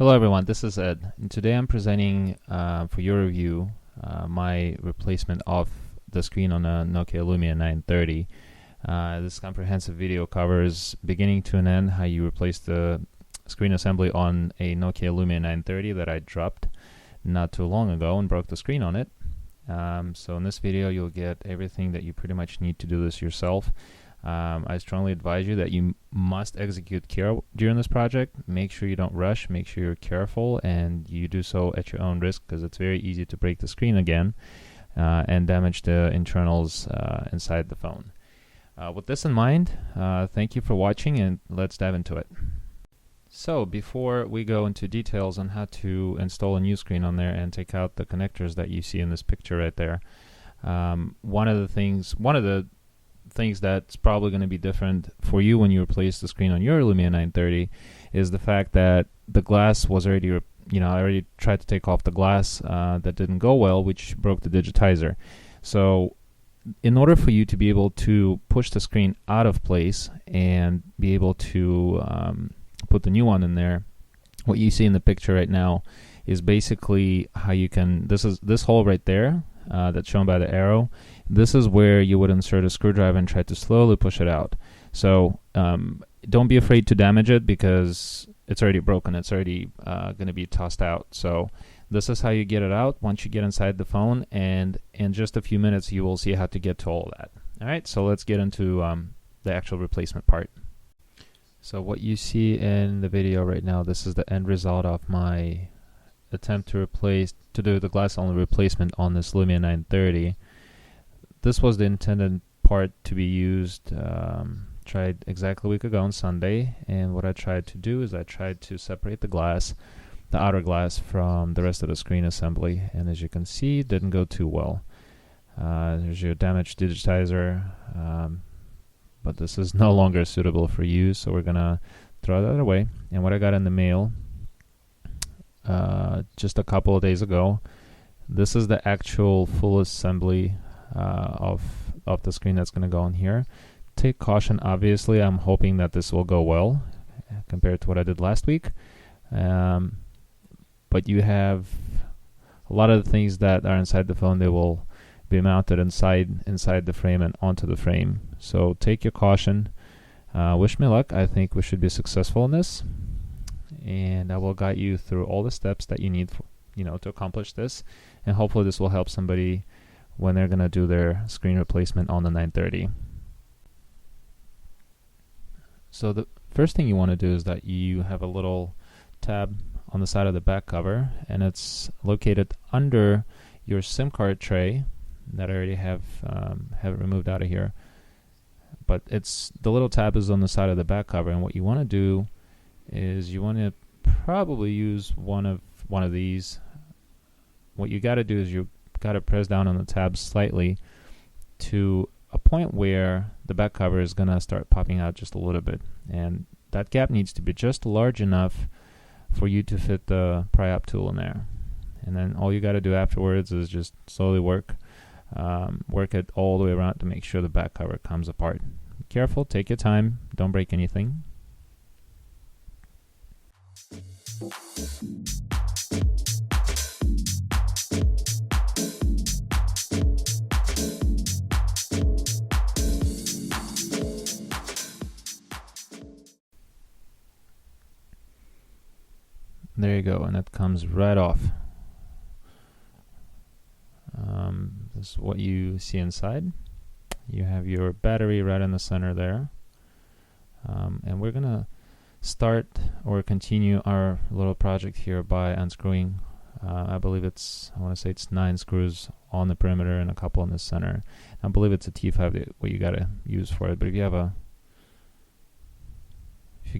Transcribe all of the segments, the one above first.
Hello everyone, this is Ed, and today I'm presenting for your review my replacement of the screen on a Nokia Lumia 930. This comprehensive video covers beginning to an end how you replace the screen assembly on a Nokia Lumia 930 that I dropped not too long ago and broke the screen on it. So in this video you'll get everything that you pretty much need to do this yourself. I strongly advise you that you must execute care during this project. Make sure you don't rush, make sure you're careful, and you do so at your own risk, because it's very easy to break the screen again and damage the internals inside the phone. With this in mind, thank you for watching, and let's dive into it. So before we go into details on how to install a new screen on there and take out the connectors that you see in this picture right there, one of the things that's probably going to be different for you when you replace the screen on your Lumia 930 is the fact that the glass was already, I already tried to take off the glass that didn't go well, which broke the digitizer. So in order for you to be able to push the screen out of place and be able to put the new one in there, what you see in the picture right now is basically how you can, this hole right there that's shown by the arrow, this is where you would insert a screwdriver and try to slowly push it out. So don't be afraid to damage it, because it's already broken, it's already going to be tossed out. So this is how you get it out once you get inside the phone, and in just a few minutes you will see how to get to all that. Alright, so let's get into the actual replacement part. So what you see in the video right now, this is the end result of my attempt to do the glass only replacement on this Lumia 930. This was the intended part to be used, tried exactly a week ago on Sunday, and what I tried to do is I tried to separate the glass, the outer glass, from the rest of the screen assembly, and as you can see, it didn't go too well. There's your damaged digitizer, but this is no longer suitable for use, so we're gonna throw that away. And what I got in the mail just a couple of days ago, this is the actual full assembly of the screen that's going to go on here. Take caution, obviously. I'm hoping that this will go well compared to what I did last week, but you have a lot of the things that are inside the phone, they will be mounted inside the frame and onto the frame, so take your caution. Wish me luck. I think we should be successful in this, and I will guide you through all the steps that you need to accomplish this, and hopefully this will help somebody when they're going to do their screen replacement on the 930. So the first thing you want to do is that you have a little tab on the side of the back cover, and it's located under your SIM card tray that I already have it removed out of here. But the little tab is on the side of the back cover, and what you want to do is you want to probably use one of these. What you got to do is you got to press down on the tab slightly to a point where the back cover is going to start popping out just a little bit, and that gap needs to be just large enough for you to fit the pry-up tool in there. And then all you got to do afterwards is just slowly work it all the way around to make sure the back cover comes apart. Be careful, take your time, don't break anything. There you go, and it comes right off. This is what you see inside. You have your battery right in the center there, and we're gonna start or continue our little project here by unscrewing. I believe I want to say it's 9 screws on the perimeter and a couple in the center. I believe it's a T5 what you gotta use for it, but if you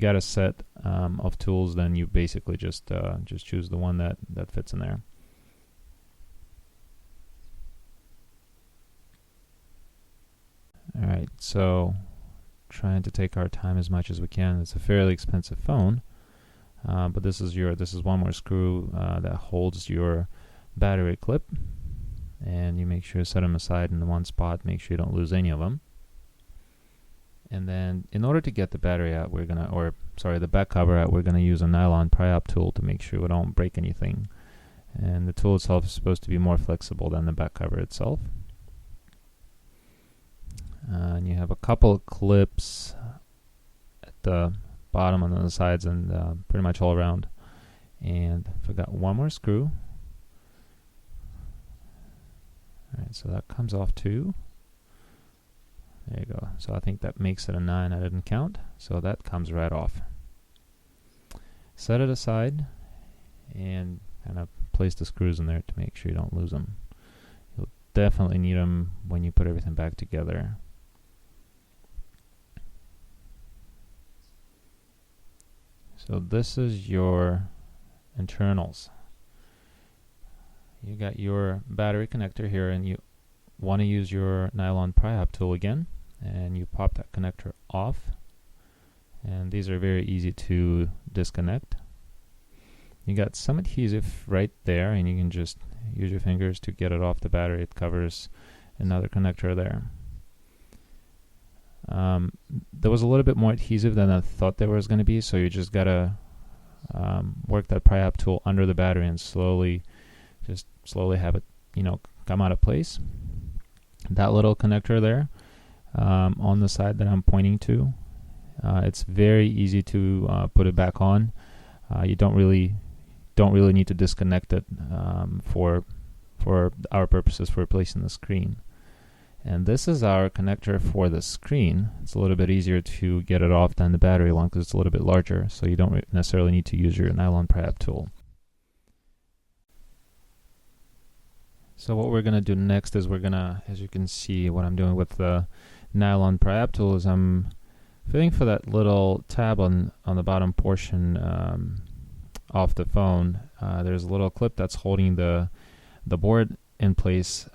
got a set of tools, then you basically just choose the one that fits in there. Alright, so trying to take our time as much as we can. It's a fairly expensive phone, but this is one more screw that holds your battery clip, and you make sure to set them aside in the one spot. Make sure you don't lose any of them. And then in order to get the battery out, the back cover out, we're gonna use a nylon pry-up tool to make sure we don't break anything. And the tool itself is supposed to be more flexible than the back cover itself. And you have a couple of clips at the bottom and on the sides and pretty much all around. And forgot one more screw. Alright, so that comes off too. There you go. So I think that makes it a 9. I didn't count. So that comes right off. Set it aside and kind of place the screws in there to make sure you don't lose them. You'll definitely need them when you put everything back together. So this is your internals. You got your battery connector here, and you want to use your nylon pry-up tool again, and you pop that connector off, and these are very easy to disconnect. You got some adhesive right there, and you can just use your fingers to get it off the battery. It covers another connector there. There was a little bit more adhesive than I thought there was going to be, so you just gotta work that pry-up tool under the battery and slowly have it, come out of place. That little connector there on the side that I'm pointing to, it's very easy to put it back on. You don't really need to disconnect it for our purposes for replacing the screen. And this is our connector for the screen. It's a little bit easier to get it off than the battery one because it's a little bit larger, so you don't necessarily need to use your nylon pry-up tool. So what we're going to do next is we're going to, as you can see, what I'm doing with the nylon pry-up tool is I'm feeling for that little tab on the bottom portion off the phone. There's a little clip that's holding the board in place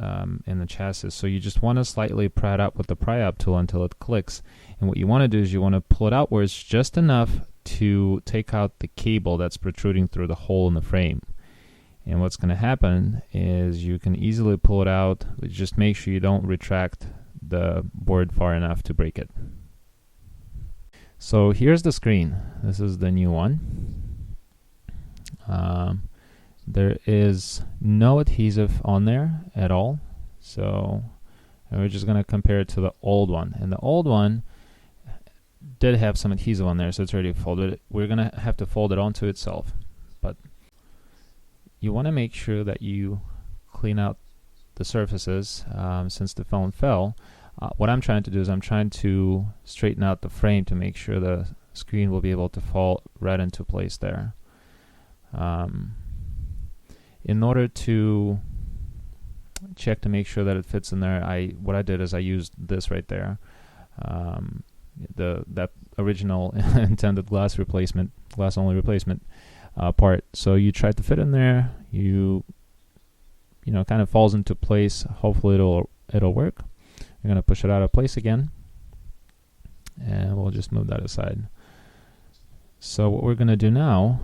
in the chassis. So you just want to slightly pry it up with the pry-up tool until it clicks. And what you want to do is you want to pull it outwards just enough to take out the cable that's protruding through the hole in the frame. And what's going to happen is you can easily pull it out, but just make sure you don't retract the board far enough to break it. So here's the screen. This is the new one. There is no adhesive on there at all, so we're just going to compare it to the old one. And the old one did have some adhesive on there, so it's already folded. We're going to have to fold it onto itself, but you want to make sure that you clean out the surfaces since the phone fell. What I'm trying to do is I'm trying to straighten out the frame to make sure the screen will be able to fall right into place there. In order to check to make sure that it fits in there, what I did is I used this right there, that original intended glass only replacement part. So you try to fit in there, kind of falls into place. Hopefully it'll work. I'm gonna push it out of place again, and we'll just move that aside. So what we're gonna do now,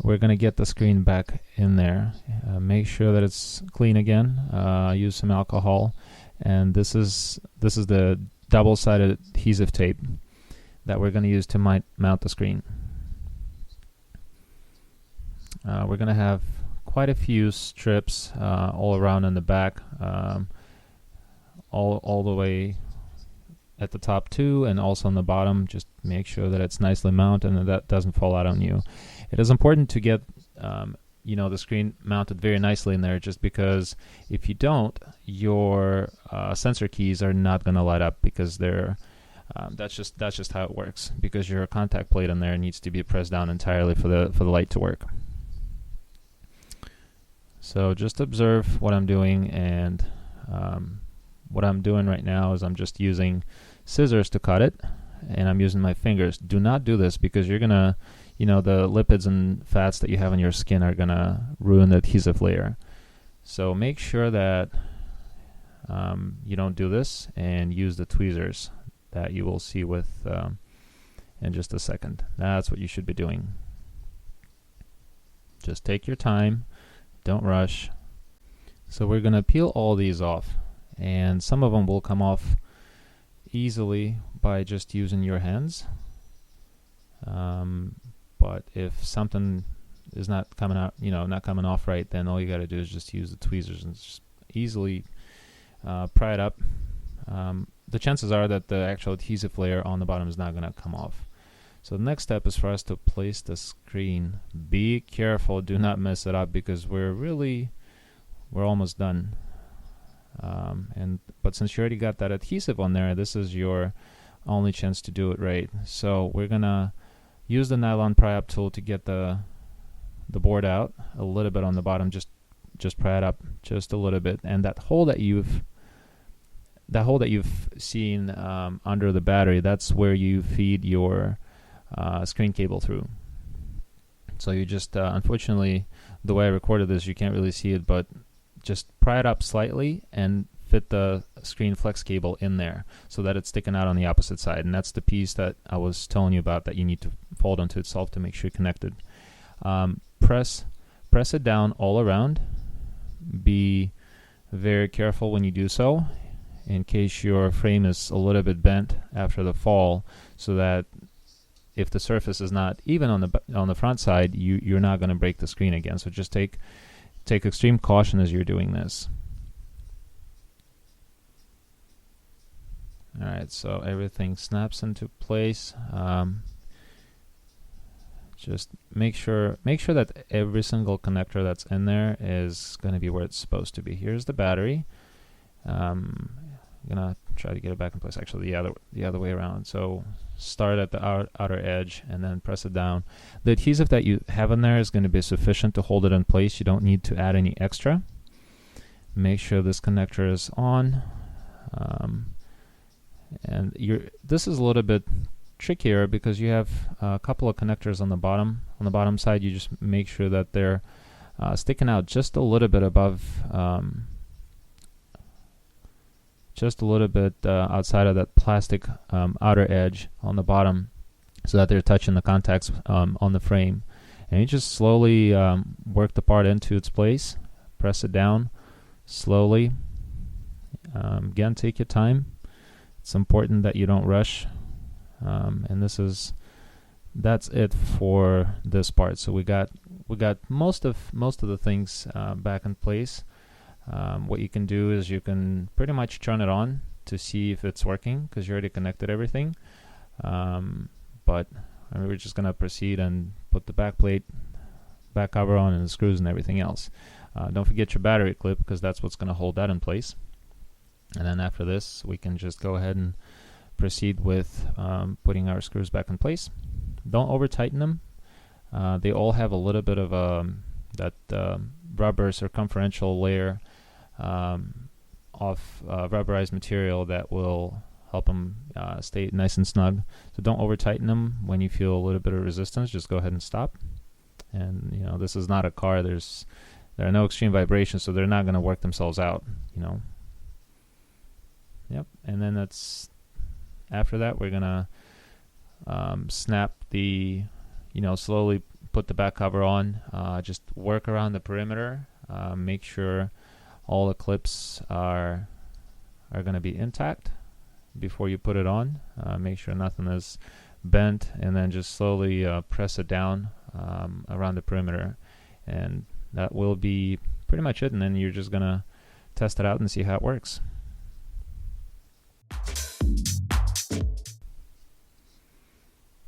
we're going to get the screen back in there. Make sure that it's clean again. Use some alcohol, and this is the double-sided adhesive tape that we're going to use to mount the screen. We're going to have quite a few strips all around in the back, all the way at the top too, and also on the bottom. Just make sure that it's nicely mounted and that doesn't fall out on you. It is important to get the screen mounted very nicely in there, just because if you don't, your sensor keys are not going to light up, because they're that's just how it works, because your contact plate in there needs to be pressed down entirely for the light to work. So just observe what I'm doing, and what I'm doing right now is I'm just using scissors to cut it, and I'm using my fingers. Do not do this, because you're gonna, the lipids and fats that you have on your skin are gonna ruin the adhesive layer. So make sure that you don't do this, and use the tweezers that you will see with in just a second. That's what you should be doing. Just take your time, don't rush. So we're gonna peel all these off, and some of them will come off easily by just using your hands. But if something is not coming out, not coming off right, then all you got to do is just use the tweezers and just easily pry it up. The chances are that the actual adhesive layer on the bottom is not going to come off. So the next step is for us to place the screen. Be careful, do not mess it up, because we're almost done. But since you already got that adhesive on there, this is your only chance to do it right. So we're gonna use the nylon pry-up tool to get the board out a little bit on the bottom. Just pry it up just a little bit, and that hole that you've seen under the battery, that's where you feed your screen cable through. So you just unfortunately, the way I recorded this, you can't really see it, but just pry it up slightly and fit the screen flex cable in there so that it's sticking out on the opposite side. And that's the piece that I was telling you about that you need to fold onto itself to make sure you're connected. Press it down all around. Be very careful when you do so, in case your frame is a little bit bent after the fall, so that if the surface is not even on the front side, you're not going to break the screen again. So just take extreme caution as you're doing this. Alright, so everything snaps into place. Just make sure that every single connector that's in there is going to be where it's supposed to be. Here's the battery. I'm gonna try to get it back in place. Actually, the other way around. So start at the outer edge and then press it down. The adhesive that you have in there is going to be sufficient to hold it in place. You don't need to add any extra. Make sure this connector is on. And this is a little bit trickier because you have a couple of connectors on the bottom. On the bottom side, you just make sure that they're sticking out just a little bit above, just a little bit outside of that plastic outer edge on the bottom, so that they're touching the contacts on the frame. And you just slowly work the part into its place. Press it down slowly. Again, take your time. It's important that you don't rush. And that's it for this part. So we got most of the things back in place. What you can do is you can pretty much turn it on to see if it's working, because you already connected everything. But we're just gonna proceed and put the back cover on, and the screws and everything else. Don't forget your battery clip, because that's what's gonna hold that in place. And then after this, we can just go ahead and proceed with putting our screws back in place. Don't over tighten them. They all have a little bit of that rubber circumferential layer of rubberized material that will help them stay nice and snug. So don't over tighten them. When you feel a little bit of resistance, just go ahead and stop. And this is not a car. There are no extreme vibrations, so they're not going to work themselves out. Yep. And then after that, we're gonna snap the, slowly put the back cover on. Just work around the perimeter. Make sure all the clips are going to be intact before you put it on. Make sure nothing is bent, and then just slowly press it down around the perimeter, and that will be pretty much it. And then you're just gonna test it out and see how it works.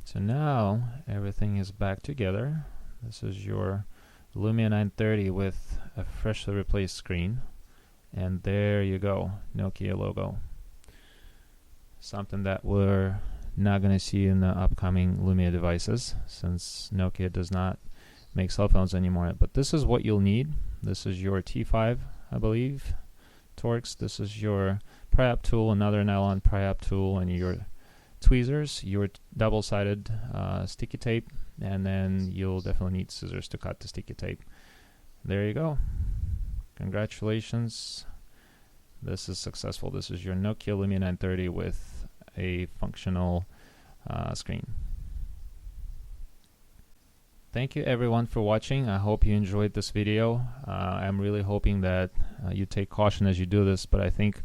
So now everything is back together. This is your Lumia 930 with a freshly replaced screen, and there you go, Nokia logo. Something that we're not going to see in the upcoming Lumia devices, since Nokia does not make cell phones anymore. But this is what you'll need. This is your T5, I believe, Torx. This is your pry-up tool, another nylon pry-up tool, and your tweezers, your double-sided sticky tape, and then you'll definitely need scissors to cut the sticky tape. There you go. Congratulations. This is successful. This is your Nokia Lumia 930 with a functional screen. Thank you everyone for watching. I hope you enjoyed this video. I'm really hoping that you take caution as you do this, but I think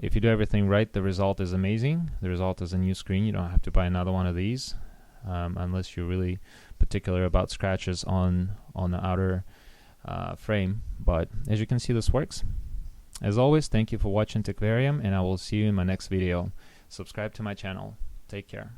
If you do everything right, the result is amazing. The result is a new screen. You don't have to buy another one of these unless you're really particular about scratches on the outer frame. But as you can see, this works. As always, thank you for watching Techvarium, and I will see you in my next video. Subscribe to my channel. Take care.